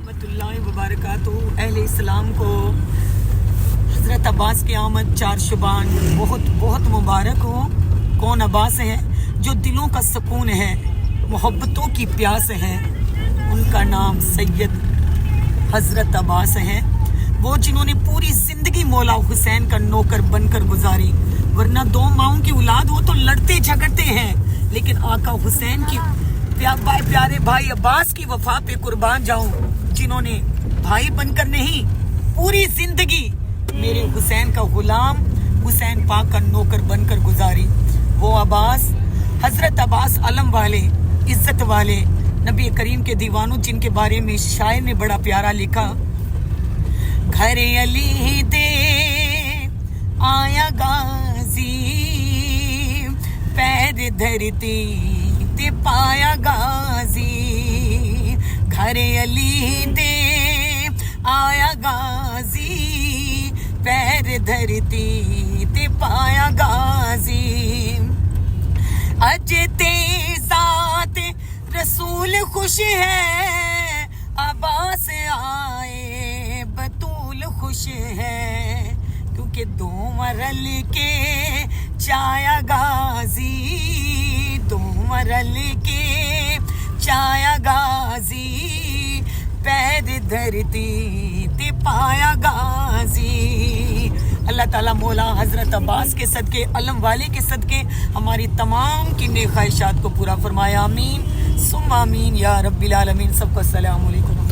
रहमतुल्लाहि व बरकातहू। अहले इस्लाम को हज़रत अब्बास की आमद 4 शुबान बहुत बहुत मुबारक हो। कौन अब्बास है? जो दिलों का सुकून है, मोहब्बतों की प्यास है, उनका नाम सैयद हज़रत अब्बास है। वो जिन्होंने पूरी ज़िंदगी मौला हुसैन का नौकर बनकर गुजारी, वरना 2 माओं की औलाद हो तो लड़ते झगड़ते हैं, लेकिन आका हुसैन की प्यारे भाई अब्बास की वफा पे कुर्बान जाऊं, जिन्होंने भाई बनकर नहीं पूरी जिंदगी मेरे हुसैन का गुलाम, हुसैन पाक का नौकर बनकर गुजारी। वो अब्बास, हजरत अब्बास अलम वाले, इज्जत वाले, नबी करीम के दीवानों, जिनके बारे में शायर ने बड़ा प्यारा लिखा, घर अली दे आया गाजी, पैर धरती ते पाया गाजी, घर अली दे आया गाजी, पैर धरती ते पाया गाजी। अज ते ज़ात रसूल खुश है, अब्बास आए बतूल खुश है, क्योंकि 2 मरल के चाया गाजी, 2 मरल के चाया गाजी, पैर धरती ते पाया गाजी। अल्लाह ताला मौला हज़रत अब्बास के सदके, अलम वाले के सदके हमारी तमाम की नेक ख्वाहिशात को पूरा फरमाया। आमीन सुम्मा आमीन या रब्बिल आलमीन। सबको अस्सलाम वालेकुम।